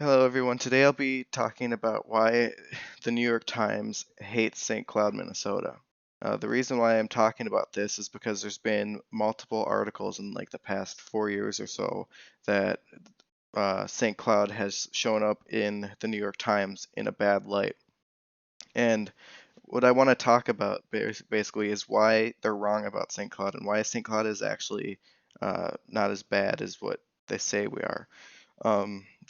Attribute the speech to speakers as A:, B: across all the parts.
A: Hello, everyone. Today I'll be talking about why the New York Times hates St. Cloud, Minnesota. The reason why I'm talking about this is because there's been multiple articles in like the past 4 years or so that St. Cloud has shown up in the New York Times in a bad light. And what I want to talk about basically is why they're wrong about St. Cloud and why St. Cloud is actually not as bad as what they say we are.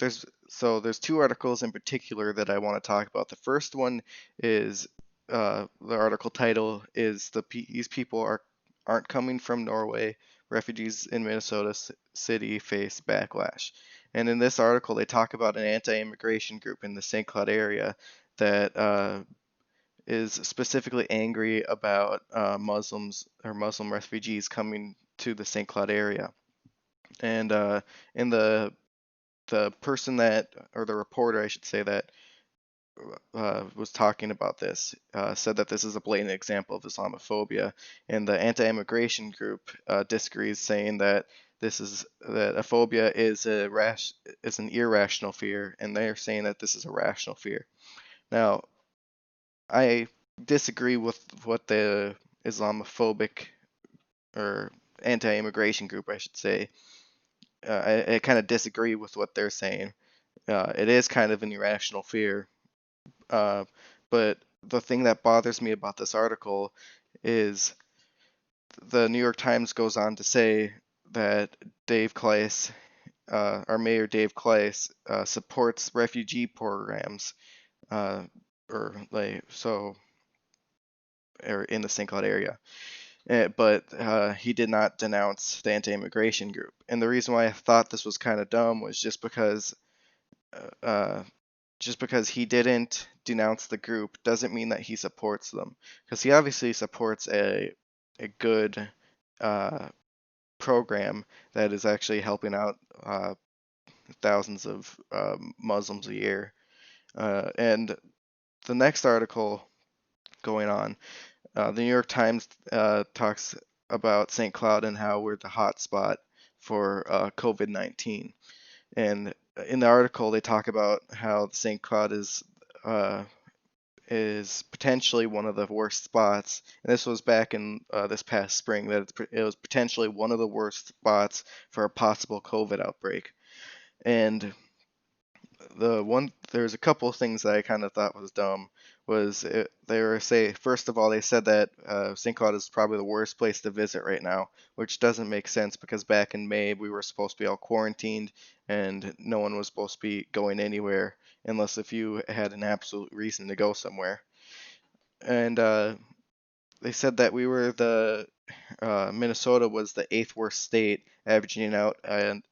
A: There's two articles in particular that I want to talk about. The first one is the article title is these people aren't coming from Norway. Refugees in Minnesota City face backlash. And in this article, they talk about an anti-immigration group in the St. Cloud area that is specifically angry about Muslims or Muslim refugees coming to the St. Cloud area. And in the person that, or the reporter, I should say, that was talking about this said that this is a blatant example of Islamophobia, and the anti-immigration group disagrees, saying that a phobia is an irrational fear, and they're saying that this is a rational fear. Now, I disagree with what the Islamophobic or anti-immigration group, I should say. I kind of disagree with what they're saying. It is kind of an irrational fear. Uh, but the thing that bothers me about this article is the New York Times goes on to say that Dave Kleiss, our Mayor Dave Kleiss, supports refugee programs, uh, or in the St. Cloud area. But he did not denounce the anti-immigration group. And the reason why I thought this was kind of dumb was uh, just because he didn't denounce the group doesn't mean that he supports them. Because he obviously supports a good uh, program that is actually helping out thousands of Muslims a year. And the next article going on, the New York Times talks about St. Cloud and how we're the hot spot for COVID-19. And in the article, they talk about how St. Cloud uh, is potentially one of the worst spots. And this was back in this past spring that it was potentially one of the worst spots for a possible COVID outbreak. And there's a couple of things that I kind of thought was dumb. First of all, they said that St. Cloud is probably the worst place to visit right now, which doesn't make sense because back in May we were supposed to be all quarantined and no one was supposed to be going anywhere unless if you had an absolute reason to go somewhere. And they said that Minnesota was the eighth worst state, averaging out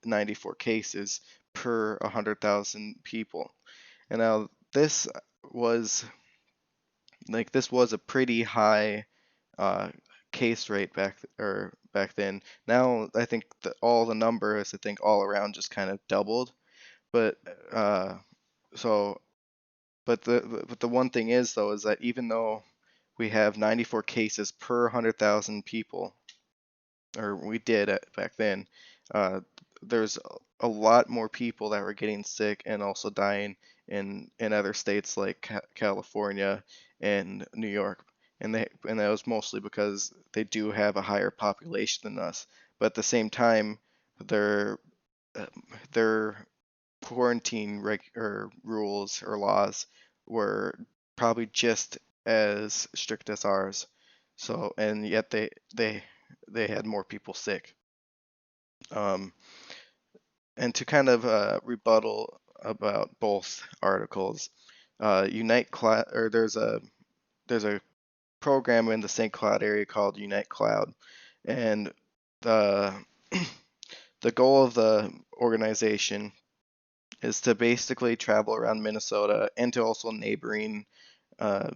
A: 94 cases per 100,000 people. And now was this was a pretty high uh, case rate back then. Now I think all the numbers I think all around just kind of doubled. But so but the one thing is though is that even though we have 94 cases per 100,000 people, or we did back then, uh, there's a lot more people that were getting sick and also dying in other states like California and New York, and that was mostly because they do have a higher population than us. But at the same time, their uh, their quarantine or rules or laws were probably just as strict as ours. So, and yet they had more people sick. Um, and to kind of rebuttal about both articles, Unite Cloud, or there's a program in the St. Cloud area called Unite Cloud, and the the goal of the organization is to basically travel around Minnesota and to also neighboring uh,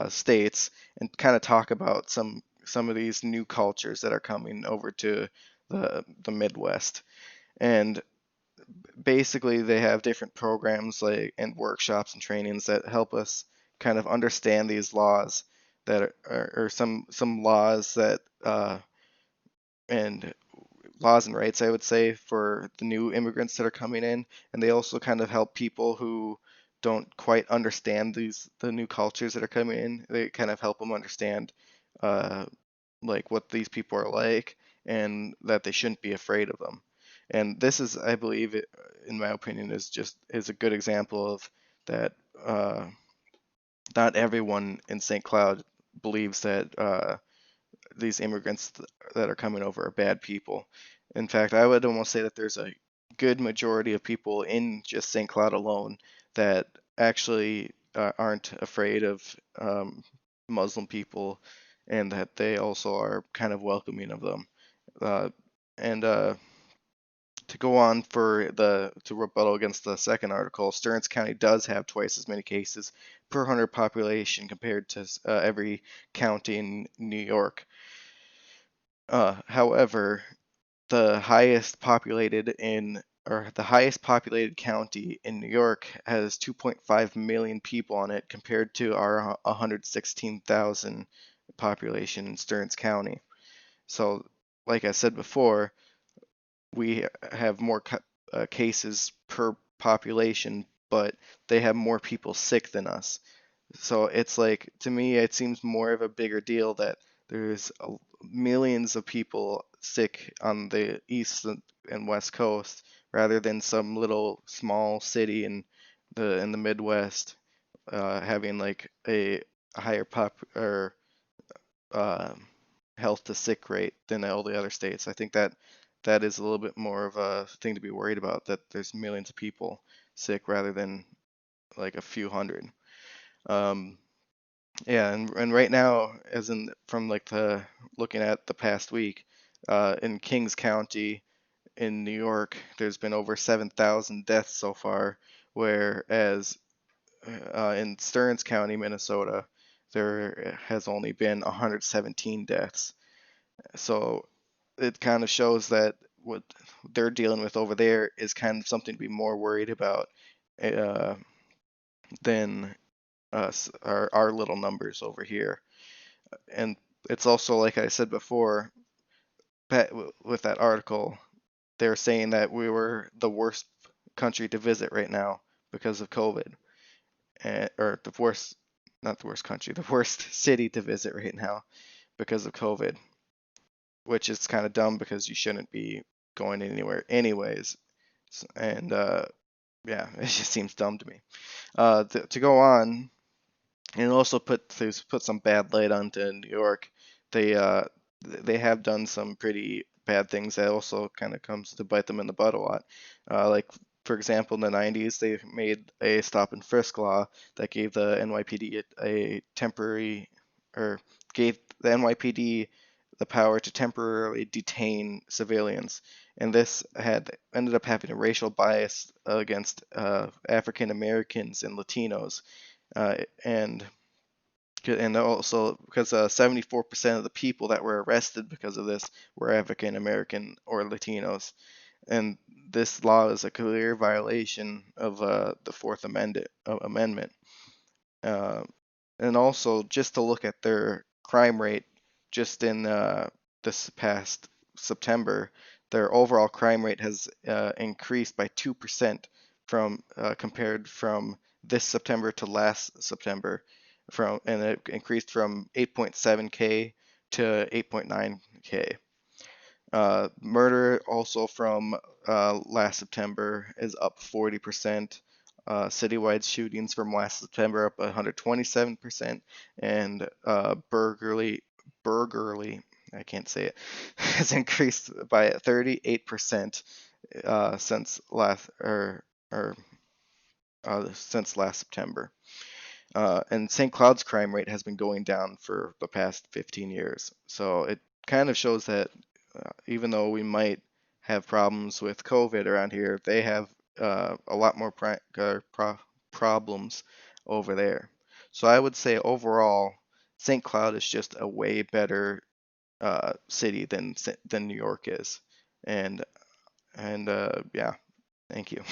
A: states and kind of talk about some of these new cultures that are coming over to the Midwest. And basically, they have different programs like and workshops and trainings that help us kind of understand these laws that are some laws that and laws and rights, I would say, for the new immigrants that are coming in, and they also kind of help people who don't quite understand the new cultures that are coming in. They kind of help them understand uh, like what these people are like and that they shouldn't be afraid of them. And this is, I believe, in my opinion, is a good example of that. Not everyone in St. Cloud believes that these immigrants that are coming over are bad people. In fact, I would almost say that there's a good majority of people in just St. Cloud alone that actually aren't afraid of Muslim people, and that they also are kind of welcoming of them. Uh, and To go on for the to rebuttal against the second article, Stearns County does have twice as many cases per 100 population compared to every county in New York. However, the highest populated county in New York has 2.5 million people on it compared to our 116,000 population in Stearns County. So, like I said before, we have more cases per population, but they have more people sick than us. So it's like, to me, it seems more of a bigger deal that there's millions of people sick on the east and west coast rather than some little small city in the Midwest having like a higher pop or uh, health to sick rate than all the other states. I think that that is a little bit more of a thing to be worried about, that there's millions of people sick rather than like a few hundred. Um, Yeah, and right now, as in from like the looking at the past week, in Kings County in New York, there's been over 7,000 deaths so far, whereas in Stearns County, Minnesota, there has only been 117 deaths. So it kind of shows that what they're dealing with over there is kind of something to be more worried about uh, than us, our little numbers over here. And it's also, like I said before, with that article, they're saying that we were the worst country to visit right now because of COVID, or the worst, not the worst country, the worst city to visit right now because of COVID, which is kind of dumb because you shouldn't be going anywhere anyways. And yeah, it just seems dumb to me. To go on, and also put some bad light onto New York. They have done some pretty bad things that also kind of comes to bite them in the butt a lot. Like for example, in the 90s, they made a stop and frisk law that gave the NYPD a temporary, or gave the NYPD the power to temporarily detain civilians, and this had ended up having a racial bias against African Americans and Latinos, and also because 74% of the people that were arrested because of this were African American or Latinos, and this law is a clear violation of the Fourth Amendment. Uh, and also, just to look at their crime rate, just in this past September, their overall crime rate has increased by 2% from compared from this September to last September, and it increased from 8.7K to 8.9K. Murder also from last September is up 40%. Citywide shootings from last September up 127%, and burglary, I can't say it, has increased by 38% since since last September. And St. Cloud's crime rate has been going down for the past 15 years. So it kind of shows that even though we might have problems with COVID around here, they have a lot more problems over there. So I would say overall, St. Cloud is just a way better city than New York is. And yeah, thank you.